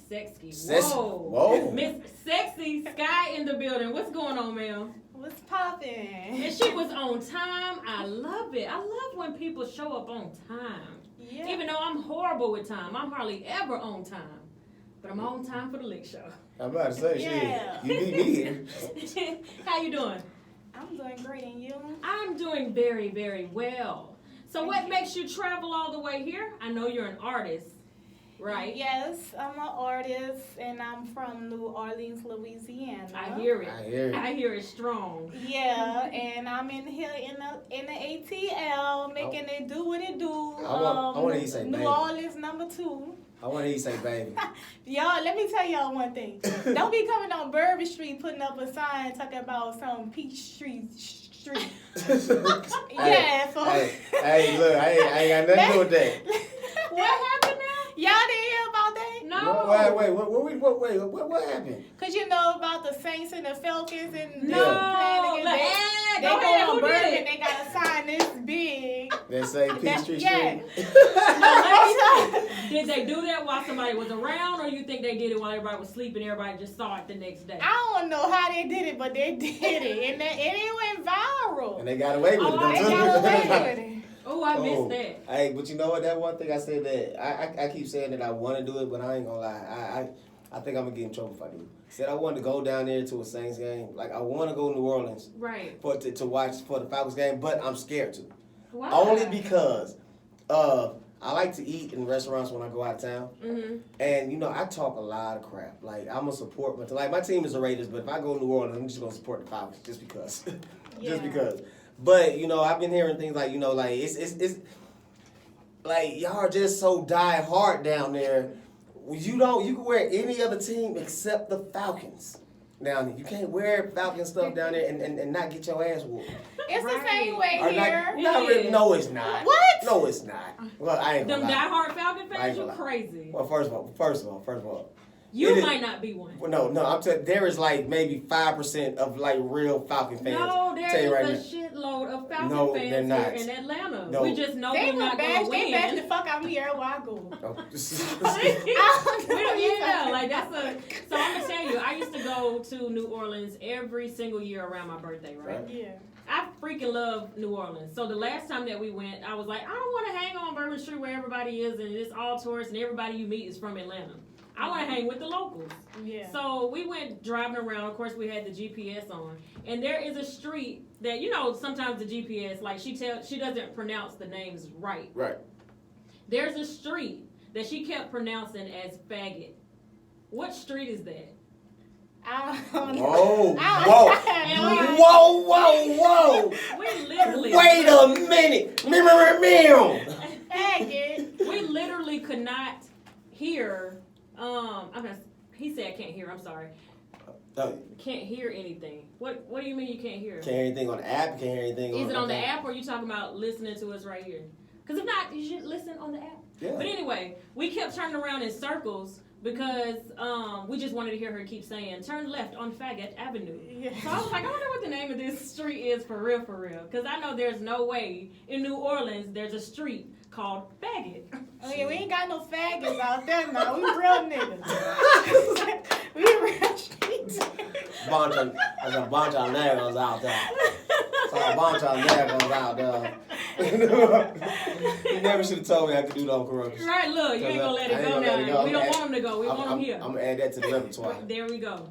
Sexy. Whoa. Miss Sexy Sky in the building. What's going on, ma'am? What's poppin'? And she was on time. I love it. I love when people show up on time. Yeah. Even though I'm horrible with time. I'm hardly ever on time. But I'm on time for the lick show. I'm about to say, Yeah. shit, you beat me here. How you doing? I'm doing great, and you? I'm doing very, very well. So what makes you travel all the way here? I know you're an artist, right? Yes, I'm an artist, and I'm from New Orleans, Louisiana. I hear it. I hear it. I hear it strong. Yeah, and I'm in here in the ATL, making it do what it do. I want to say New baby. Orleans #2. I want to hear you say baby. Y'all, let me tell y'all one thing. Don't be coming on Bourbon Street putting up a sign talking about some Peach Street. Yeah, for hey, look, I ain't got nothing to do with that. What happened now? Y'all didn't hear about that? No. Wait, what happened? Cause you know about the Saints and the Falcons and No. playing against they Go go ahead. on Who Bourbon, did it? they got a sign this big. They say Peachtree Yeah. Street. Did they do that while somebody was around, or you think they did it while everybody was sleeping? Everybody just saw it the next day. I don't know how they did it, but they did it, and it went viral. And they got away with it. Oh, They don't got they? away with it. Oh, I missed that. Hey, but you know what? That one thing I said that I keep saying that I want to do it, but I ain't gonna lie. I think I'm gonna get in trouble if I do. Said I wanted to go down there to a Saints game. Like I want to go to New Orleans Right. to watch for the Falcons game, but I'm scared to. Why? Only because I like to eat in restaurants when I go out of town. Mm-hmm. And, you know, I talk a lot of crap. Like, I'm going to support my team is the Raiders, but if I go to New Orleans, I'm just going to support the Falcons just because. Yeah. Just because. But, you know, I've been hearing things like, you know, like, it's like, y'all are just so die hard down there. You can wear any other team except the Falcons down there. You can't wear Falcon stuff down there and not get your ass whooped. It's Right. the same way Or here. not really, no, it's not. What? No, it's not. Well, I ain't Them gonna lie. diehard Falcon I fans, ain't you gonna lie. crazy. Well, first of all, You it is- might not be one. well, no, I'm telling. There is like maybe 5% of like real Falcon fans. No, there Tell you right is a shitload of Falcon No, they're fans not. here in Atlanta. No. We just know They we're will not bash. going They to bash the win. fuck out of me everywhere I go. Yeah, like that's a. So I'm gonna tell you, I used to go to New Orleans every single year around my birthday, right? Right. Yeah. I freaking love New Orleans. So the last time that we went, I was like, I don't want to hang on Bourbon Street where everybody is and it's all tourists and everybody you meet is from Atlanta. I want to hang with the locals. Yeah. So we went driving around. Of course, we had the GPS on, and there is a street that sometimes the GPS she doesn't pronounce the names right. Right. There's a street that she kept pronouncing as faggot. What street is that? I don't know. Whoa, And whoa. we literally Wait a minute. we literally could not hear. He said I can't hear. I'm sorry. Can't hear anything. What do you mean you can't hear? Can't hear anything on the app. Can't hear anything on Is it on the app, or are you talking about listening to us right here? Because if not, you should listen on the app. Yeah. But anyway, we kept turning around in circles because we just wanted to hear her keep saying, turn left on Faggot Avenue. Yeah. So I was like, I wonder what the name of this street is for real. Because I know there's no way in New Orleans there's a street called Faggot. Oh yeah, we ain't got no faggots out there now. We real niggas. We real streets. Bunch of niggas out there. So a bunch of niggas out there. You never should have told me I could do no corruption. Right, look, you ain't gonna let it go now. We don't want them to go. We want them here. I'm gonna add that to the repertoire. There we go.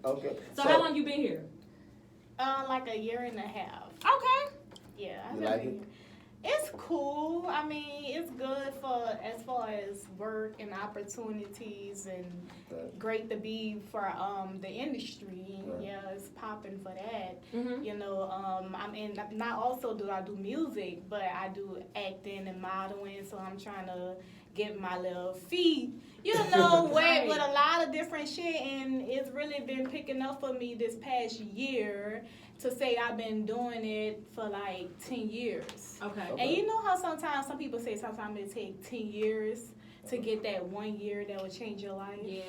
Okay. So how long you been here? Like a year and a half. Okay. Yeah. You like it? It's cool. I mean, it's good for as far as work and opportunities, and great to be for the industry. Right. Yeah, it's popping for that. Mm-hmm. You know, not also do I do music, but I do acting and modeling. So I'm trying to get my little feet, wet Right. with a lot of different shit, and it's really been picking up for me this past year. To say I've been doing it for like 10 years. Okay. And you know how sometimes some people say sometimes it take 10 years to get that 1 year that will change your life? Yeah.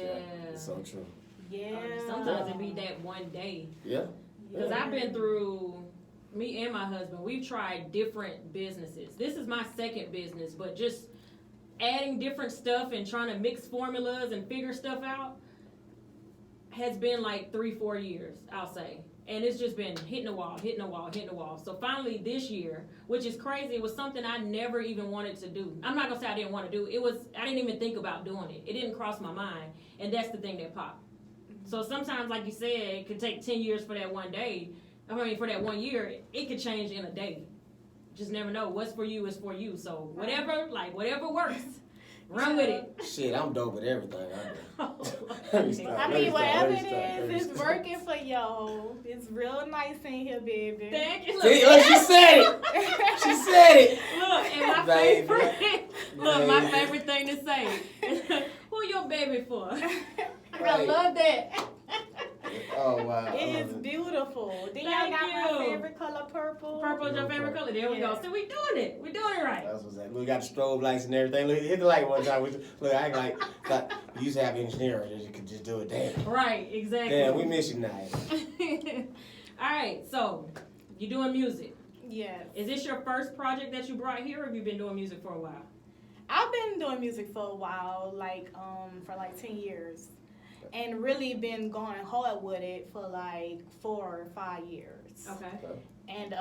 It's so true. Yeah. Sometimes it be that one day. Yeah. Because I've been through, me and my husband, we've tried different businesses. This is my second business, but just adding different stuff and trying to mix formulas and figure stuff out has been like 3-4 years, I'll say. And it's just been hitting the wall. So finally this year, which is crazy, it was something I never even wanted to do. I'm not gonna say I didn't want to do. I didn't even think about doing it. It didn't cross my mind. And that's the thing that popped. So sometimes, like you said, it could take 10 years for that one day. For that 1 year, it could change in a day. Just never know. What's for you is for you. So whatever works, run with it. Shit, I'm dope with everything. I mean, whatever it is, it's working for y'all. It's real nice in here, baby. Thank you. See, she said it. She said it. Look, and my favorite thing to say. Who your baby for? I love that. Oh, wow. It is beautiful. Then y'all got my favorite color, purple. Purple is your favorite color. There we go. So we doing it. We doing it right. That's what's that. We got the strobe lights and everything. Look, hit the light one time. Look, I like we used to have engineers that you could just do it. Damn. Right, exactly. Damn, we miss you now. All right, so you're doing music. Yes. Is this your first project that you brought here, or have you been doing music for a while? I've been doing music for a while, for like 10 years. And really been going hard with it for like 4 or 5 years. Okay. And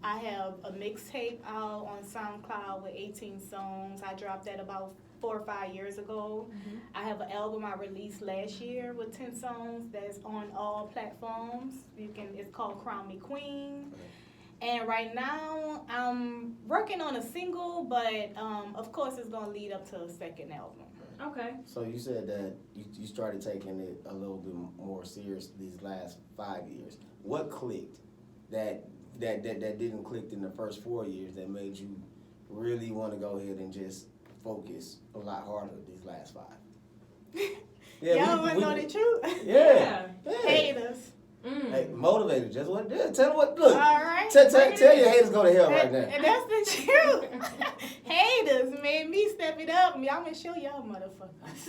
I have a mixtape out on SoundCloud with 18 songs. I dropped that about 4 or 5 years ago. Mm-hmm. I have an album I released last year with 10 songs that's on all platforms. It's called Crown Me Queen. And right now I'm working on a single, but of course it's gonna lead up to a second album. Okay. So you said that you started taking it a little bit more serious these last 5 years. What clicked that didn't click in the first 4 years that made you really want to go ahead and just focus a lot harder these last 5? Yeah, y'all want to know the truth? Yeah. Haters. Hey, motivated, just what it is. Tell them what, look. All right. Tell your haters go to hell right now. And that's the truth. Haters made me step it up. I'm going to show y'all, motherfuckers.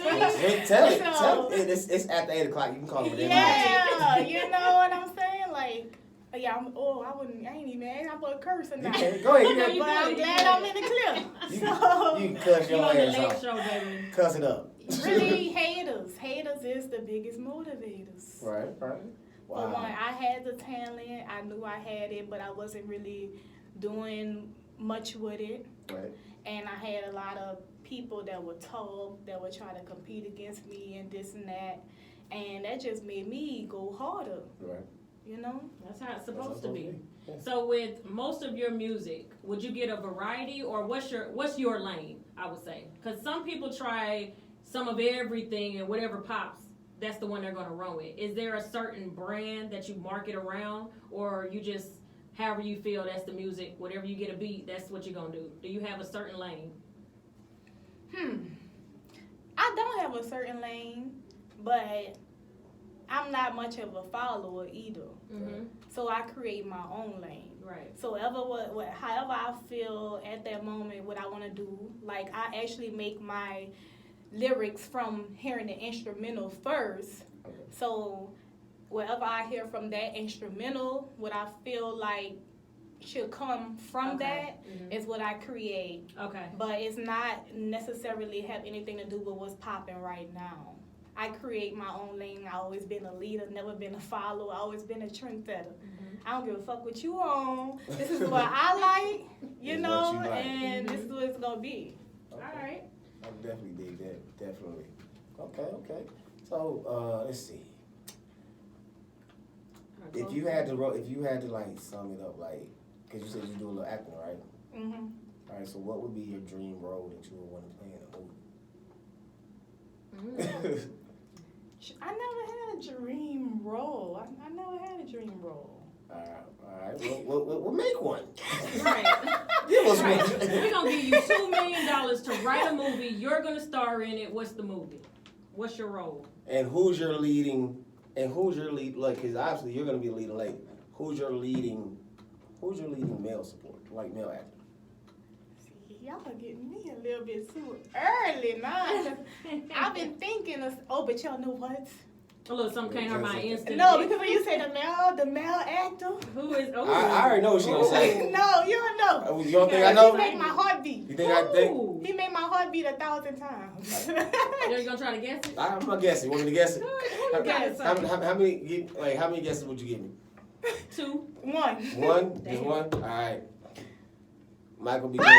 Tell it. It's after 8 o'clock. You can call them whatever. Yeah, you know what I'm saying? Like, yeah, I ain't even mad. I'm going to curse or not. Go ahead. But I'm glad I'm in the clip. You can cuss your ass off. Show, baby. Cuss it up. Really, haters. Haters is the biggest motivators. Right. Wow. For one, I had the talent. I knew I had it, but I wasn't really doing much with it. Right. And I had a lot of people that would talk, that would try to compete against me and this and that. And that just made me go harder. Right. You know? That's how it's supposed to be. Yeah. So with most of your music, would you get a variety, or what's your lane, I would say? Because some people try some of everything, and whatever pops, that's the one they're going to run with. Is there a certain brand that you market around, or you just, however you feel, that's the music, whatever you get a beat, that's what you're going to do? Do you have a certain lane? I don't have a certain lane, but I'm not much of a follower either. Mm-hmm. So I create my own lane. Right. So however I feel at that moment, what I want to do, like I actually make my lyrics from hearing the instrumental first. Okay. So whatever I hear from that instrumental, what I feel like should come from that is what I create. Okay. But it's not necessarily have anything to do with what's popping right now. I create my own lane. I've always been a leader, never been a follower, always been a trendsetter. I don't give a fuck what you on. This is what I like, you know, and this is what it's gonna be. Okay. All right. I definitely dig that. Definitely. Okay. So let's see. If you had to like sum it up, like, cause you said you do a little acting, right? Mm-hmm. All right. So what would be your dream role that you would want to play in a movie? I never had a dream role. I never had a dream role. All right. We'll make one. Right. Give us one. We're gonna give you $2 million to write a movie. You're gonna star in it. What's the movie? What's your role? And who's your lead? Like, because obviously you're gonna be a leading lady. Who's your leading male support, like male actor? Y'all are getting me a little bit too early now. I've been thinking but y'all know what? A little something came to my instant. No, because when you say the male actor. Who is? I already know what she's gonna say. No, you don't know. You don't think I know? You make my heart beat. You think I think? He made my heart beat 1,000 times. You gonna try to guess it? I'm gonna guess it. Want me to guess it? Who got it? How many guesses would you give me? 2. 1. One? Just one? All right. Michael B. Jordan.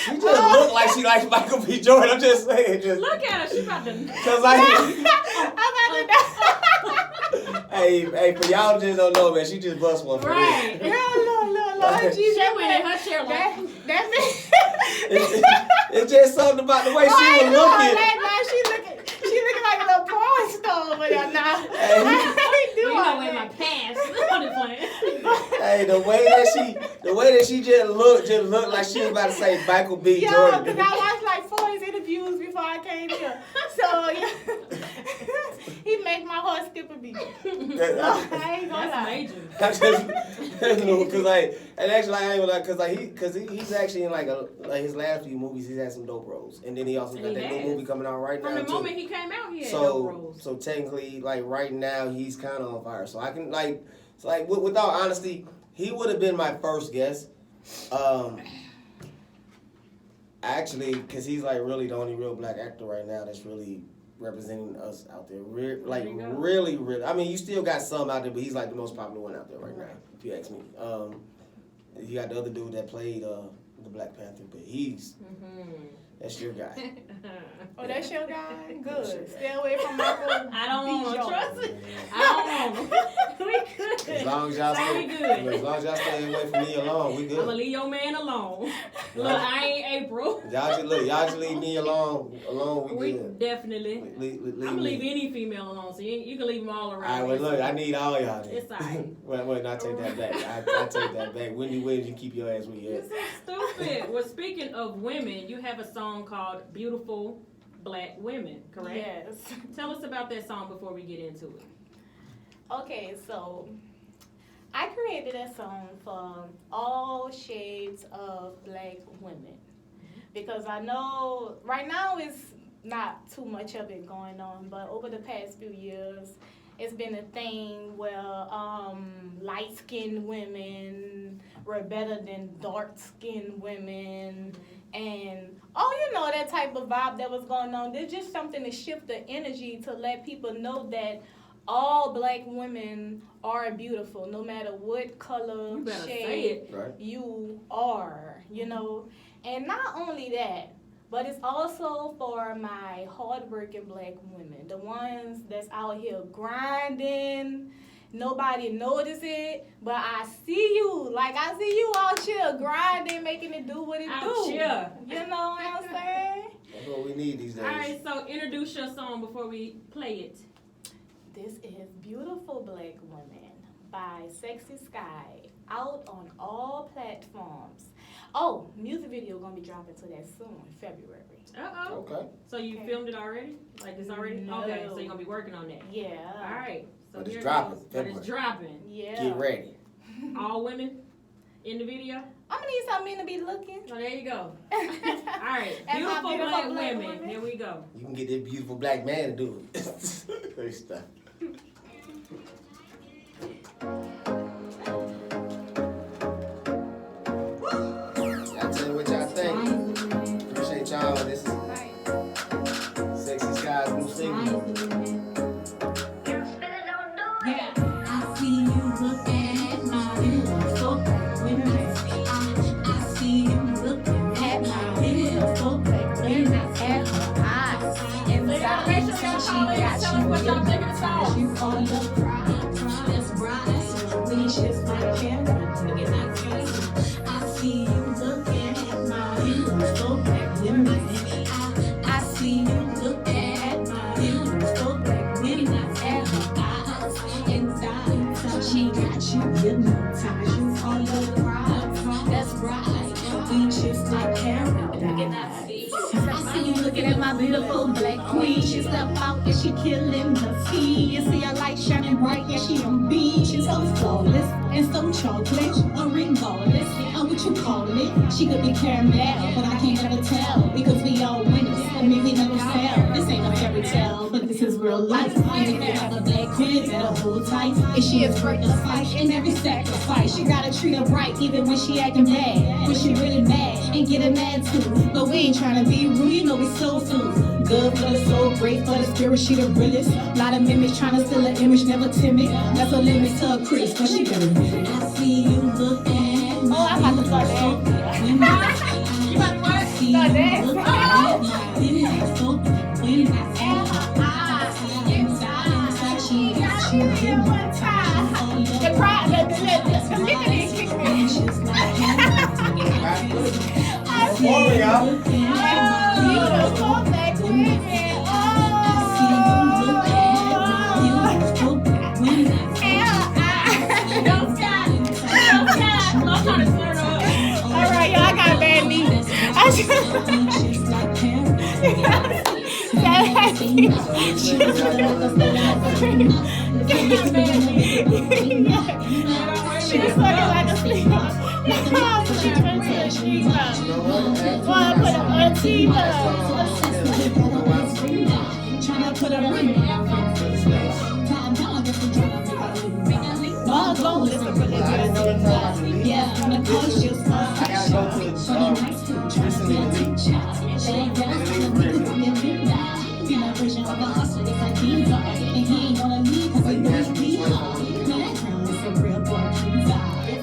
She just look like she likes Michael B. Jordan. I'm just saying. Just Look at her. She about to. Cause hey, for y'all just don't know, man. She just bust one for Right. real. Look. She went in her chair like. It's just something about the way she was looking. She looking like a little porn star over there now. Hey. You know in my pants. I'm just playing. Hey, the way that she just looked like she was about to say Michael B. Jordan. Because I watched like 4 of his interviews before I came here. So, yeah. He make my heart skip a beat. I ain't gonna lie. That's major. He's actually in like his last few movies. He's had some dope roles, and then he also got that new movie coming out right now. From the moment he came out, he had dope roles. So technically, like right now, he's kind of on fire. So I can without honesty, he would have been my first guess. Actually, because he's like really the only real black actor right now that's really representing us out there. Really. I mean, you still got some out there, but he's like the most popular one out there right now, if you ask me. You got the other dude that played the Black Panther, but that's your guy. Oh, that's your guy? Good. Stay away from Michael. I don't want to trust it. I don't want to. We good. As long as y'all stay away from me alone, we good. I'm going to leave your man alone. Look, I ain't April. Y'all just leave me alone, we good. Definitely. I'm going to leave any female alone, so you can leave them all around. All right, well, look, I need all y'all then. It's all right. Well, I take that back. I take that back. Wendy Williams, you keep your ass where you at. This is stupid. Well, speaking of women, you have a song called Beautiful Black Women, correct? Yes. Tell us about that song before we get into it. Okay, so I created that song for all shades of black women because I know right now it's not too much of it going on, but over the past few years, it's been a thing where light-skinned women were better than dark-skinned women. And, that type of vibe that was going on. There's just something to shift the energy to let people know that all black women are beautiful, no matter what color, shade you are, And not only that, but it's also for my hardworking black women, the ones that's out here grinding. Nobody notice it, but I see you. Like, I see you out here grinding, making it do what it do. Here. You know what I'm saying? That's what we need these days. All right, so introduce your song before we play it. This is Beautiful Black Women by Sexi Sky, out on all platforms. Oh, music video gonna be dropping to that soon, February. Uh-oh. Okay. So you filmed it already? Like it's already? No. Okay, so you're gonna be working on that. Yeah. All right. So But it's here dropping. goes. But it's dropping. Yeah. Get ready. All women in the video? I'm gonna need some men to be looking. Oh, there you go. All right. Beautiful black women. Here we go. You can get that beautiful black man to do it. Great stuff. Y'all tell me what y'all think. Appreciate y'all. This is Sexi Sky's new single. Yeah, I see you looking at my beautiful black women. I see you looking at my beautiful black women at her eyes. And Make sure y'all tell us what y'all think of the song. you on the pride, that's bright. We just like camera, look at that face. I see you looking at my beautiful black women. I see you looking at my beautiful black women at her eyes. And she got you hypnotized. You on the pride, that's right. We just like camera, look at that face. I see you looking at my beautiful black queen. She step out and she killing the scene. You see her light shining bright, yeah, she on beam. She's so flawless and so chocolate, regardless of what you call it. She could be caramel, but I can't ever tell because we all winners. I mean, we never fail. This ain't a fairy tale, but this is real life. And if you have a black Been better hold tight. And she is worth the fight in every sacrifice. She gotta treat her right even when she acting bad. When she really mad and getting mad too. But we ain't tryna be rude, you know we soul food. Good for the soul, great for the spirit, she the realest. Lot of mimics tryna steal an image, never timid. That's a limit to her crease, but she better admit it. I see you looking at me. Oh, I'm about to start dancing. You about to what? Start dancing. The crowd, the liquor didn't kick me. Morning, y'all. You done come back with me. Don't stop. Don't stop. I'm trying to turn up. All right, y'all, I got bad knees. She was fucking like a sleep. Wanna put a teeth up. Tryna put a ring. My goal is to really yeah, I'm a cautious. I gotta go to recently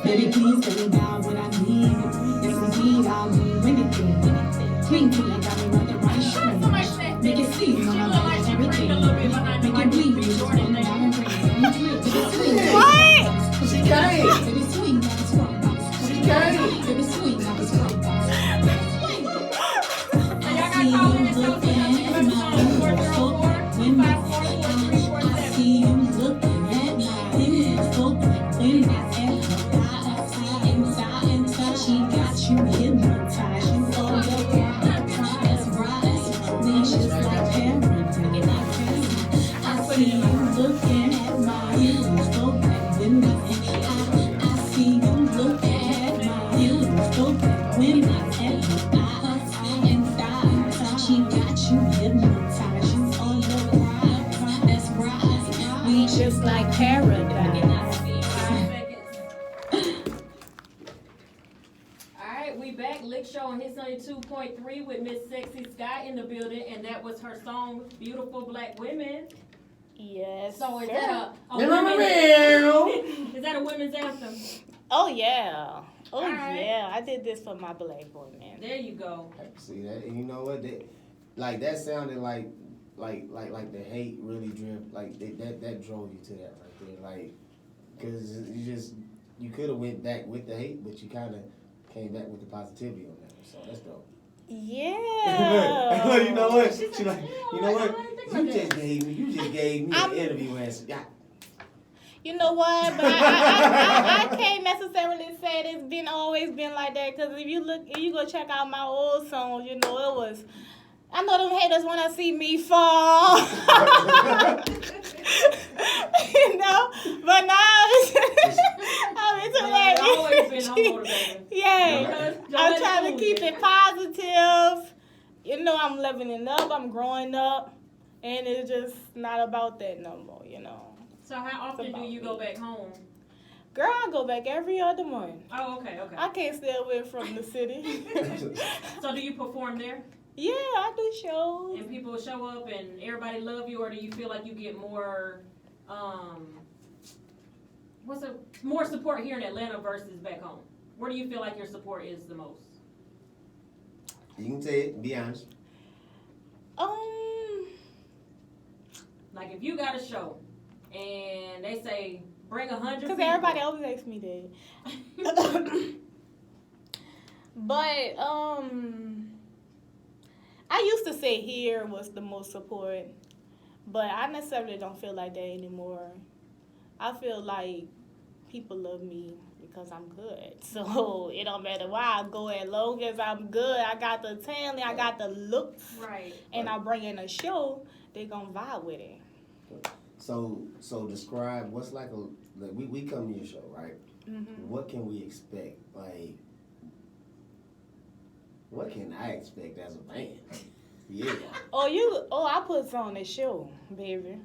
Baby, please tell me about what I need. Yes, indeed, I'll do anything. Clean till I got me right the right string. Make it see when I'm like everything. Make it bleed, baby. What? She came. Baby, swing, not a strong box. She came. Baby, swing, not a strong box. And y'all got called in and told me that 5 seconds. Alright, we back. Lick Show on Hits 92.3 with Miss Sexi Sky in the building, and that was her song, Beautiful Black Women. Yes. So is sir. that a Meow, women's meow. is that a women's anthem? Oh yeah. Oh Alright. yeah. I did this for my black boy, man. There you go. See that? And you know what? That sounded like the hate really drove that drove you to that right there. Like, cause you could have went back with the hate, but you kind of came back with the positivity on that. So that's dope. Yeah. You know what? She's She like, like, yeah, you know I what? didn't think You about just gave me an interview answer. Yeah. You know what? But I can't necessarily say it's always been like that. Cause if you go check out my old songs, you know it was. I know them haters wanna see me fall. You know, but now I'm into that. It's always been unmotivated. Yeah, I'm trying to keep it positive. You know, I'm leveling up. I'm growing up, and it's just not about that no more. You know. So how often do you go back home? Girl, I go back every other month. Oh, okay. I can't stay away from the city. So do you perform there? Yeah, I do shows. And people show up and everybody love you, or do you feel like you get more, more support here in Atlanta versus back home? Where do you feel like your support is the most? You can say it. Be honest. Like if you got a show and they say bring 100 people. Because everybody always asks me that. But, I used to say here was the most support, but I necessarily don't feel like that anymore. I feel like people love me because I'm good. So it don't matter where I go, as long as I'm good, I got the talent, I got the looks, Right. and I bring in a show, they gonna vibe with it. So describe what's like we come to your show, right? Mm-hmm. What can we expect? Like, what can I expect as a fan? Yeah. I put on the show, baby.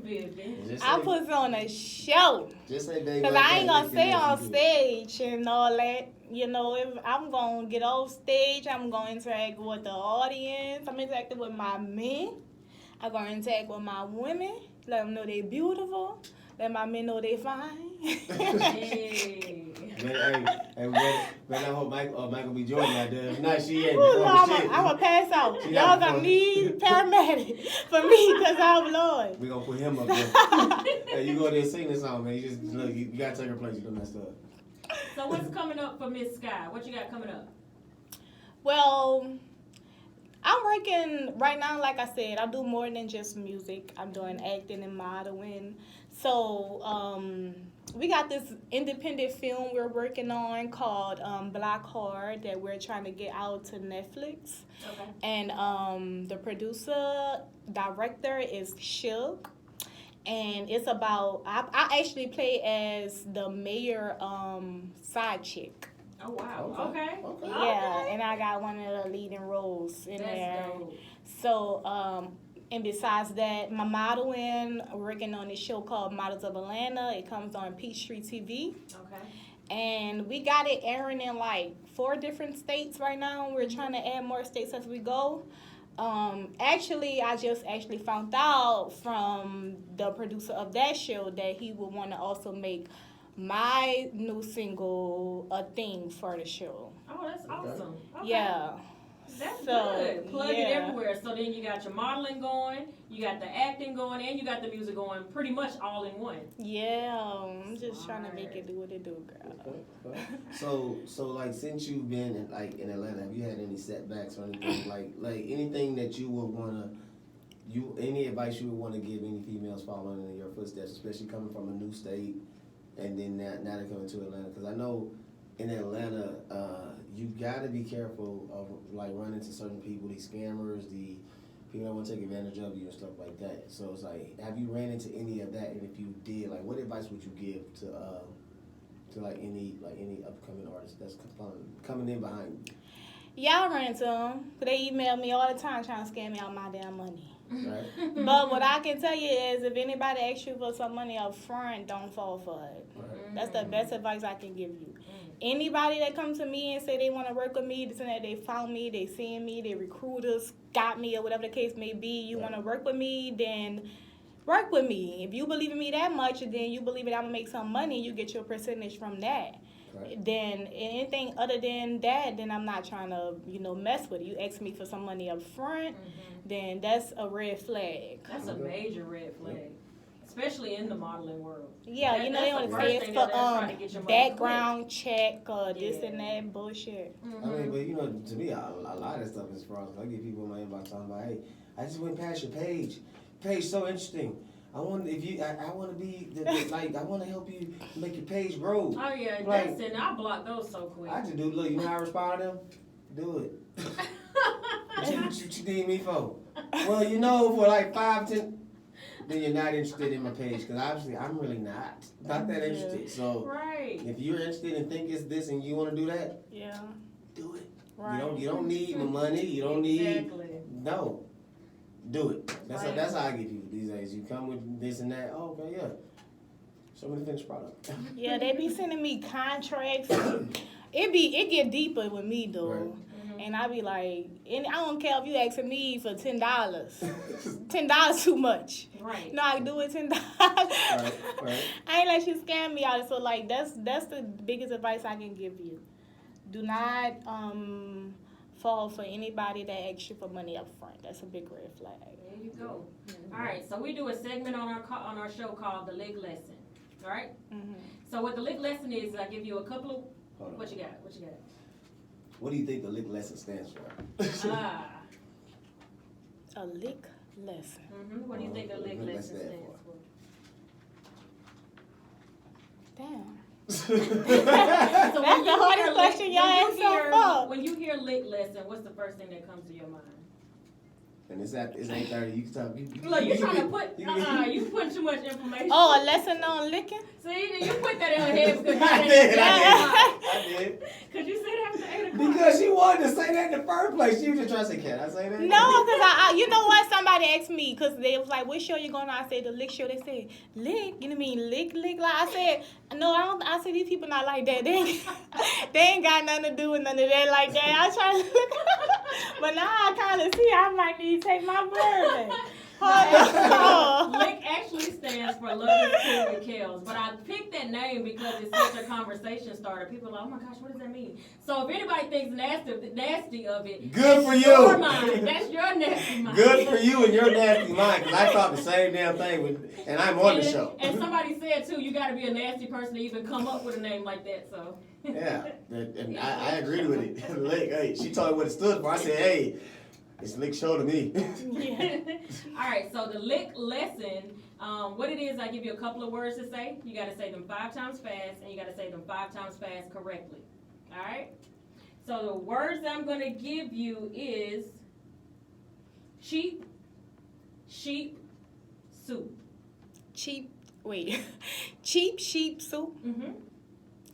Just I say- put on a show. Just say baby. Cause like I ain't that, gonna make stay it on look good. stage and all that. You know, if I'm gonna get off stage, I'm gonna interact with the audience. I'm interacting with my men. I'm gonna interact with my women. Let them know they beautiful. Let my men know they fine. Hey. Man, I hope Michael B. Jordan out there. If not, she ain't Ooh, before I'm the shit. gonna pass out. She Y'all not gonna before- need paramedic for me because I'm Lord. We gonna put him up there. Hey, you go there and sing this song, man. You just look. You gotta take her place. You done messed up. So what's coming up for Miss Sky? What you got coming up? Well, I'm working right now, like I said, I do more than just music. I'm doing acting and modeling. So, we got this independent film we're working on called Black Heart that we're trying to get out to Netflix. Okay. And the producer, director is Shook. And it's about, I actually play as the mayor side chick. Oh wow. Okay. Yeah, and I got one of the leading roles in That's there. dope. So, and besides that, my modeling, working on this show called Models of Atlanta. It comes on Peachtree TV. Okay. And we got it airing in like 4 different states right now. We're trying to add more states as we go. Actually, I just found out from the producer of that show that he would want to also make my new single a thing for the show. Oh, that's awesome. Okay. Yeah. That's So, good. Plug it yeah. everywhere. So then you got your modeling going, you got the acting going, and you got the music going pretty much all in one. Yeah, I'm just trying to make it do what it do, girl. So like since you've been in Atlanta, have you had any setbacks or anything like anything that you would wanna any advice you would want to give any females following in your footsteps, especially coming from a new state and then now they're coming to Atlanta? Because I know in Atlanta, you got to be careful of like running into certain people, these scammers, the people that want to take advantage of you and stuff like that. So it's like, have you ran into any of that? And if you did, like, what advice would you give to any upcoming artists that's coming in behind you? Yeah, I run into them. They email me all the time trying to scam me out my damn money. Right? But what I can tell you is if anybody asks you for some money up front, don't fall for it. Right. That's the best advice I can give you. Anybody that comes to me and say they want to work with me, this and that, they found me, they seeing me, they recruiters got me, or whatever the case may be, you want to work with me, then work with me. If you believe in me that much, then you believe that I'm going to make some money, you get your percentage from that. Right. Then anything other than that, then I'm not trying to, mess with it. You ask me for some money up front, then that's a red flag. That's a major red flag, especially in the modeling world. Yeah, That- they that's want the to first say it's thing for that they're trying to get your money background check or this Yeah. and that bullshit. I mean, but to me, a lot of that stuff is fraud. I get people in my inbox talking about, hey, I just went past your page. Page so interesting. I want to be I want to help you make your page grow. Oh yeah, Like- that's it. I block those so quick. I just do. Look, you know how I respond to them? Do it. What you need me for? Well, for like 5, 10, then you're not interested in my page because obviously I'm really not that interested. So Right. if you're interested and think it's this and you want to do that, Yeah. do it. Right. You don't need my money. You don't need Exactly. no. Do it. Right. That's how I get people these days. You come with this and that. Oh, okay, yeah. Show me the finished product. Yeah, they be sending me contracts. It get deeper with me though. Right. And I be like, and I don't care if you asking me for $10. $10 too much. Right. No, I do it $10. Right. I ain't let you scam me out. So like that's the biggest advice I can give you. Do not fall for anybody that asks you for money up front. That's a big red flag. There you go. All right, so we do a segment on our show called the Lick Lesson. All right. Mm-hmm. So what the Lick Lesson is, I give you a couple of Hold on. what you got. What do you think the lick lesson stands for? A lick lesson. What do you think a Lick What does Lesson that stands for? Damn. So That's the hardest question y'all asked so far. When you hear Lick Lesson, what's the first thing that comes to your mind? And it's 8:30. You can talk. Look, you trying to put, you put too much information. Oh, a lesson on licking? See, you put that in her head because you I said did. I did. Because you said after 8 o'clock. Because she wanted to say that in the first place. She was just trying to say, can I say that? No, because I you know what? Somebody asked me, because they was like, what show you going on? I said, the lick show. They said, lick? You know what I mean? Lick? Like, I said, no, I don't. I said, these people not like that. They ain't got nothing to do with none of that like that. I try to look. But now I kind of see I might need to take my bourbon. Lick actually stands for Love is Cool with Kels, but I picked that name because it's such a conversation starter. People are like, oh my gosh, what does that mean? So if anybody thinks nasty of it, good for you. Your mind. That's your nasty mind. Good for you and your nasty mind, because I thought the same damn thing, and I'm on the show. And somebody said too, you got to be a nasty person to even come up with a name like that. So yeah, and I agreed with it. Lick, hey, she told me what it stood for. I said, hey. It's lick show to me. Yeah. All right, so the lick lesson, what it is, I give you a couple of words to say. You got to say them 5 times fast, and you got to say them 5 times fast correctly. All right? So the words I'm going to give you is cheap, sheep, soup. Cheap sheep soup? Mm-hmm.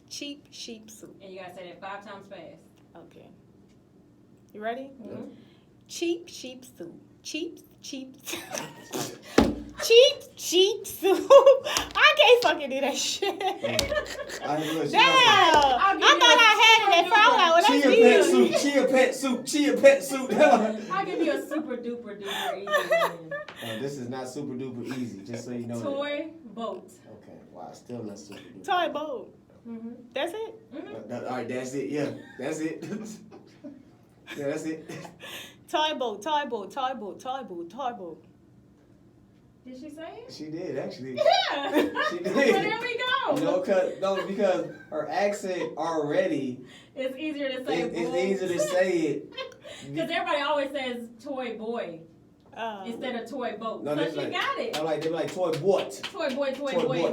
Cheap sheep soup. And you got to say that 5 times fast. Okay. You ready? Mm-hmm. Cheap sheep soup. Cheap soup. I can't fucking do that shit. Damn. I thought I had it at first. Like, well, that's Chia pet soup. I'll give you a super duper easy one. This is not super duper easy, just so you know. Toy boat. Okay, wow, still not super duper. Toy boat. Mm-hmm. That's it? Mm-hmm. All right, that's it. Yeah, that's it. Yeah, that's it. Toy boat. Did she say it? She did, actually. Yeah. She did. Well, there we go. You know, because her accent already, It's easier to say it's easier to say it. Because everybody always says toy boy instead of toy boat. No, So she got it. I'm like, they be like, toy boy. Toy boy. They look saying boy.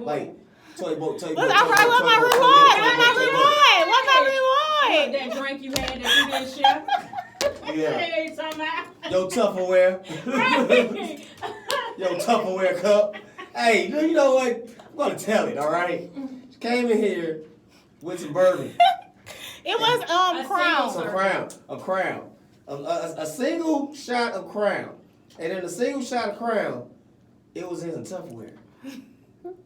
Like, toy boat. What's my reward? That drink you had that you didn't share. Yeah. You talking about? Yo, Tupperware. Right. Yo, Tupperware cup. Hey, you know what? I'm going to tell it, all right? She came in here with some bourbon. It was Crown. A Crown. A single shot of Crown. And in a single shot of Crown, it was in some Tupperware.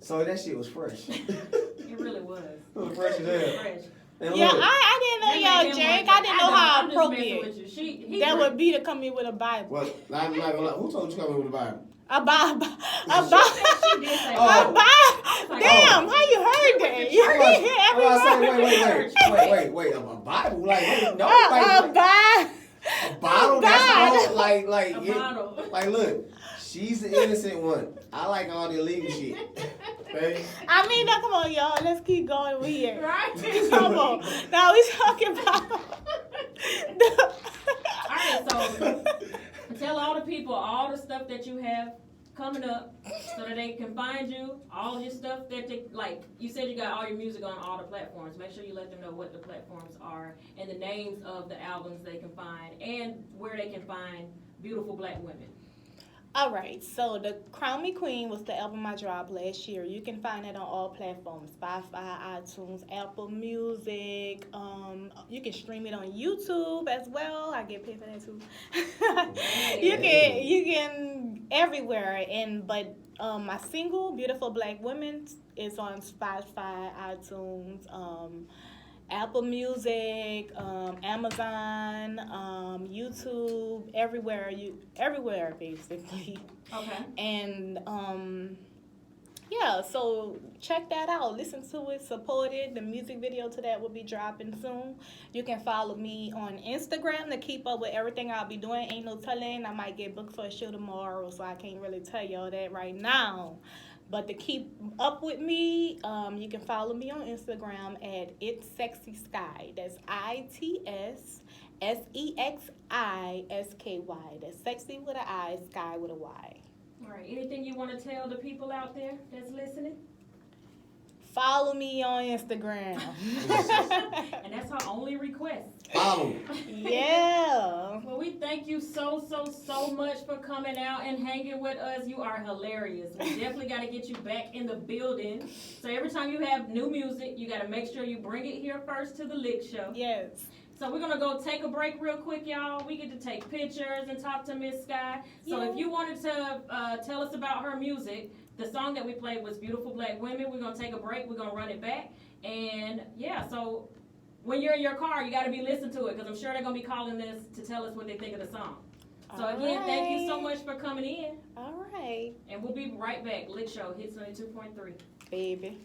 So that shit was fresh. It really was. It was fresh as hell. Fresh. And Yeah, look, I didn't know y'all drank. I didn't know how appropriate He that drank. would be to come in with a Bible. well, I'm not gonna lie. Who told you to come in with a Bible? A Bible. She did say Oh. A Bible. Damn, how you heard that? You didn't hear every word. Wait, a Bible? Like, no, A like, Bible. a bottle? That's all, like, A bottle. like, look, she's the innocent one. I like all the illegal shit. Okay? I mean, now come on, y'all. Let's keep going over here. Right? Come on. Now we talking about. All right, so tell all the people all the stuff that you have coming up so that they can find you, all your stuff that they, like you said you got all your music on all the platforms. Make sure you let them know what the platforms are and the names of the albums they can find and where they can find beautiful black women. All right, so the Crown Me Queen was the album I dropped last year. You can find it on all platforms, Spotify, iTunes, Apple Music. You can stream it on YouTube as well. I get paid for that too. You can everywhere. But my single, Beautiful Black Women, is on Spotify, iTunes, Apple Music, Amazon, YouTube, everywhere basically. Okay. And yeah, so check that out. Listen to it, support it. The music video to that will be dropping soon. You can follow me on Instagram to keep up with everything I'll be doing. Ain't no telling. I might get booked for a show tomorrow, so I can't really tell y'all that right now. But to keep up with me, you can follow me on Instagram at It's Sexi Sky. That's ITSSEXISKY. That's sexy with an I, sky with a Y. All right. Anything you want to tell the people out there that's listening? Follow me on Instagram. And that's our only request. Follow me. Yeah. Well, we thank you so much for coming out and hanging with us. You are hilarious. We definitely got to get you back in the building. So every time you have new music, you got to make sure you bring it here first to the Lick Show. Yes. So we're going to go take a break real quick, y'all. We get to take pictures and talk to Miss Sky. So if you wanted to tell us about her music, the song that we played was Beautiful Black Women. We're going to take a break. We're going to run it back. And, yeah, so when you're in your car, you got to be listening to it because I'm sure they're going to be calling this to tell us what they think of the song. So, again, thank you so much for coming in. All right. And we'll be right back. Lick Show, Hits 92.3. Baby.